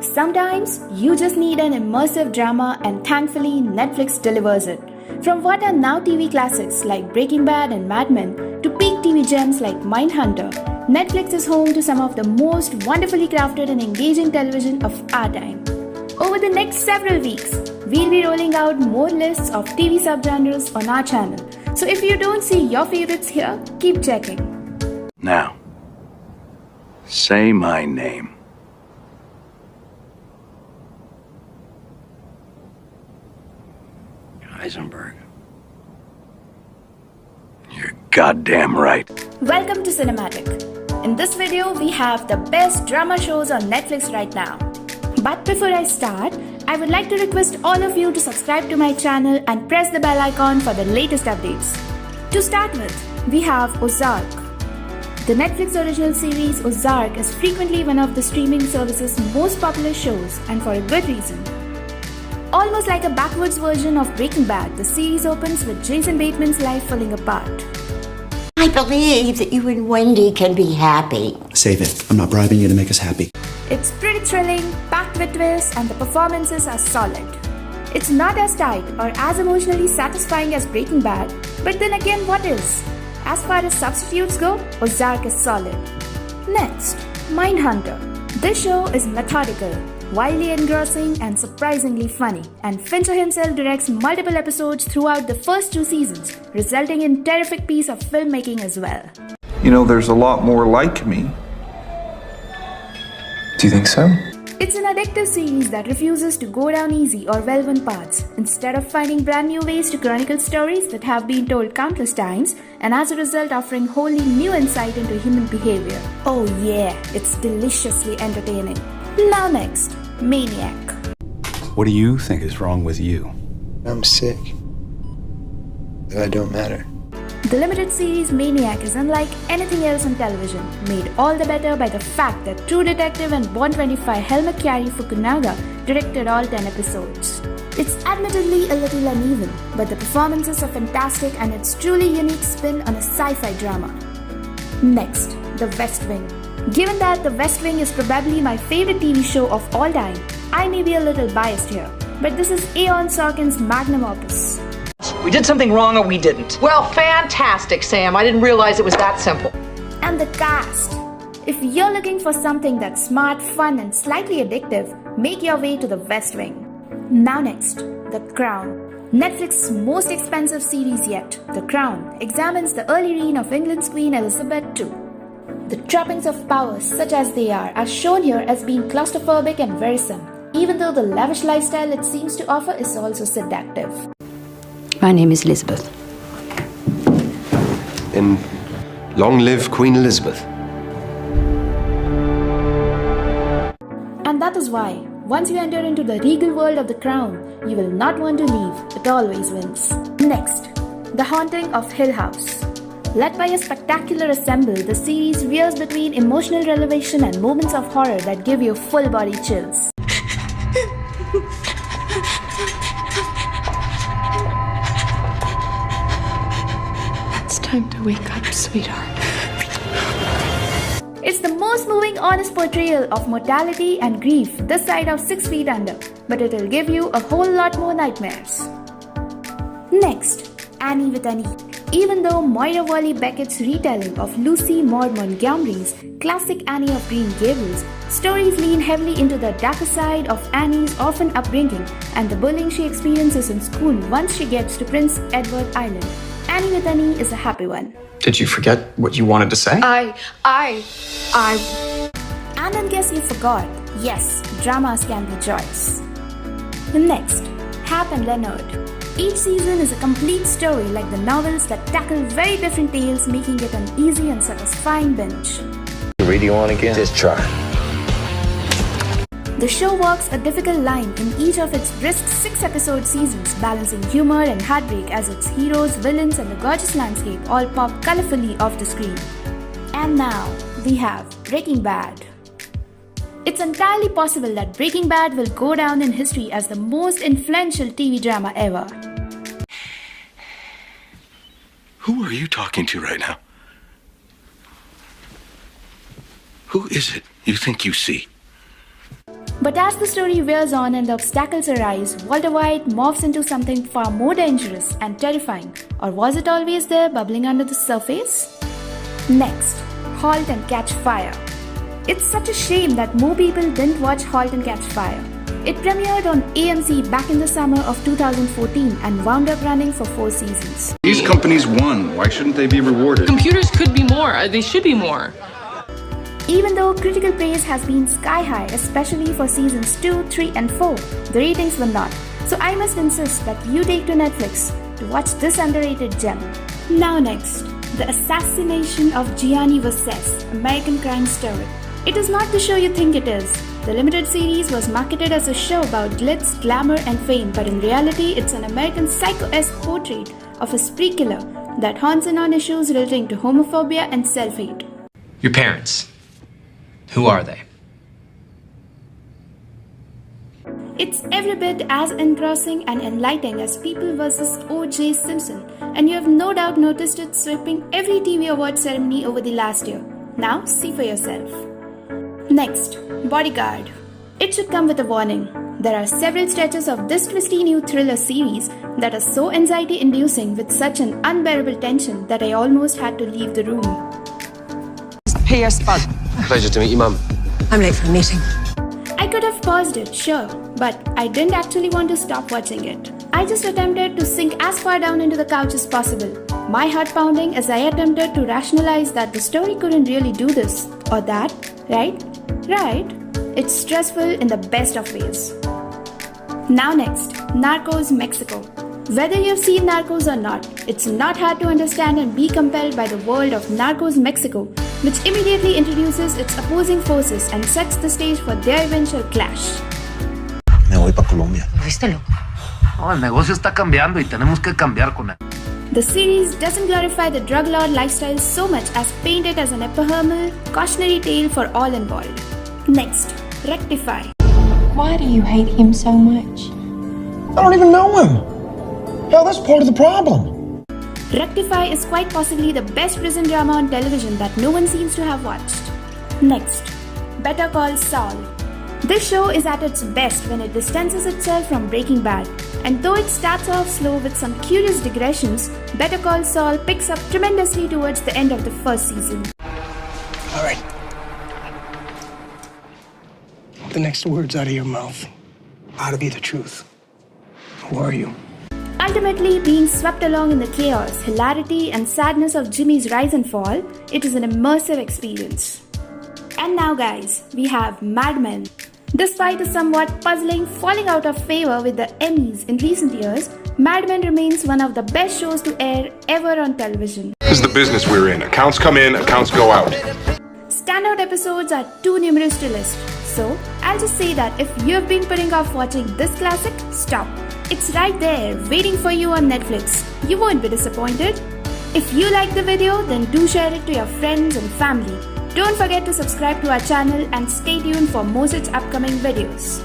Sometimes you just need an immersive drama, and thankfully Netflix delivers it. From what are now TV classics like Breaking Bad and Mad Men to peak TV gems like Mindhunter, Netflix is home to some of the most wonderfully crafted and engaging television of our time. Over the next several weeks, we'll be rolling out more lists of TV subgenres on our channel. So if you don't see your favorites here, keep checking. Now, say my name. Heisenberg. You're goddamn right. Welcome to Cinematic. In this video, we have the best drama shows on Netflix right now. But before I start, I would like to request all of you to subscribe to my channel and press the bell icon for the latest updates. To start with, we have Ozark. The Netflix original series Ozark is frequently one of the streaming service's most popular shows, and for a good reason. Almost like a backwards version of Breaking Bad, the series opens with Jason Bateman's life falling apart. I believe that you and Wendy can be happy. Save it. I'm not bribing you to make us happy. It's pretty thrilling, packed with twists, and the performances are solid. It's not as tight or as emotionally satisfying as Breaking Bad, but then again, what is? As far as substitutes go, Ozark is solid. Next, Mindhunter. This show is methodical, wildly engrossing, and surprisingly funny, and Fincher himself directs multiple episodes throughout the first 2 seasons, resulting in terrific piece of filmmaking as well. You know, there's a lot more like me. Do you think so? It's an addictive series that refuses to go down easy or well-worn paths, instead of finding brand new ways to chronicle stories that have been told countless times, and as a result offering wholly new insight into human behavior. Oh yeah, it's deliciously entertaining. Now next, Maniac. What do you think is wrong with you? I'm sick. But I don't matter. The limited series Maniac is unlike anything else on television, made all the better by the fact that True Detective and Bond 25 Helmut Kari Fukunaga directed all 10 episodes. It's admittedly a little uneven, but the performances are fantastic and its truly unique spin on a sci-fi drama. Next, The West Wing. Given that The West Wing is probably my favorite TV show of all time, I may be a little biased here, but this is Aeon Sorkin's magnum opus. We did something wrong or we didn't. Well, fantastic, Sam. I didn't realize it was that simple. And the cast. If you're looking for something that's smart, fun, and slightly addictive, make your way to The West Wing. Now next, The Crown. Netflix's most expensive series yet, The Crown, examines the early reign of England's Queen Elizabeth II. The trappings of power, such as they are shown here as being claustrophobic and wearisome, even though the lavish lifestyle it seems to offer is also seductive. My name is Elizabeth. And long live Queen Elizabeth. And that is why, once you enter into the regal world of The Crown, you will not want to leave. It always wins. Next, The Haunting of Hill House. Led by a spectacular ensemble, the series veers between emotional revelation and moments of horror that give you full body chills. It's time to wake up, sweetheart. It's the most moving, honest portrayal of mortality and grief this side of 6 feet under, but it'll give you a whole lot more nightmares. Next, Annie with an E. Even though Moira Walley-Beckett's retelling of Lucy Maud Montgomery's classic Annie of Green Gables, stories lean heavily into the darker side of Annie's orphan upbringing and the bullying she experiences in school once she gets to Prince Edward Island. Annie with an E is a happy one. Did you forget what you wanted to say? And in case you forgot, yes, dramas can be joys. Next, Hap and Leonard. Each season is a complete story like the novels that tackle very different tales, making it an easy and satisfying binge. Read you on again? Just try. The show walks a difficult line in each of its brisk 6-episode seasons, balancing humor and heartbreak as its heroes, villains, and the gorgeous landscape all pop colorfully off the screen. And now, we have Breaking Bad. It's entirely possible that Breaking Bad will go down in history as the most influential TV drama ever. Who are you talking to right now? Who is it you think you see? But as the story wears on and the obstacles arise, Walter White morphs into something far more dangerous and terrifying. Or was it always there, bubbling under the surface? Next, Halt and Catch Fire. It's such a shame that more people didn't watch Halt and Catch Fire. It premiered on AMC back in the summer of 2014 and wound up running for 4 seasons. These companies won. Why shouldn't they be rewarded? Computers could be more. They should be more. Even though critical praise has been sky high, especially for seasons 2, 3 and 4, the ratings were not. So I must insist that you take to Netflix to watch this underrated gem. Now next, The Assassination of Gianni vs. American Crime Story. It is not the show you think it is. The limited series was marketed as a show about glitz, glamour and fame, but in reality it's an American psycho-esque portrait of a spree killer that haunts in on issues relating to homophobia and self-hate. Your parents. Who are they? It's every bit as engrossing and enlightening as People vs. O.J. Simpson, and you have no doubt noticed it sweeping every TV award ceremony over the last year. Now, see for yourself. Next, Bodyguard. It should come with a warning. There are several stretches of this twisty new thriller series that are so anxiety-inducing with such an unbearable tension that I almost had to leave the room. Hey, yes, Spud. Pleasure to meet you, Mum. I'm late for a meeting. I could have paused it, sure, but I didn't actually want to stop watching it. I just attempted to sink as far down into the couch as possible, my heart pounding as I attempted to rationalize that the story couldn't really do this or that, right? Right? It's stressful in the best of ways. Now next, Narcos Mexico. Whether you've seen Narcos or not, it's not hard to understand and be compelled by the world of Narcos Mexico, which immediately introduces its opposing forces and sets the stage for their eventual clash. Me voy para Colombia. ¿Viste, loco? Oh, el negocio está cambiando y tenemos que cambiar con él. The series doesn't glorify the drug lord lifestyle so much as paint it as an epihemal, cautionary tale for all involved. Next, Rectify. Why do you hate him so much? I don't even know him. Hell, that's part of the problem. Rectify is quite possibly the best prison drama on television that no one seems to have watched. Next, Better Call Saul. This show is at its best when it distances itself from Breaking Bad, and though it starts off slow with some curious digressions, Better Call Saul picks up tremendously towards the end of the first season. All right. The next words out of your mouth ought to be the truth. Who are you? Ultimately, being swept along in the chaos, hilarity, and sadness of Jimmy's rise and fall, it is an immersive experience. And now guys, we have Mad Men. Despite a somewhat puzzling falling out of favor with the Emmys in recent years, Mad Men remains one of the best shows to air ever on television. This is the business we're in. Accounts come in, accounts go out. Standout episodes are too numerous to list, so I'll just say that if you've been putting off watching this classic, stop. It's right there, waiting for you on Netflix. You won't be disappointed. If you like the video, then do share it to your friends and family. Don't forget to subscribe to our channel and stay tuned for more such upcoming videos.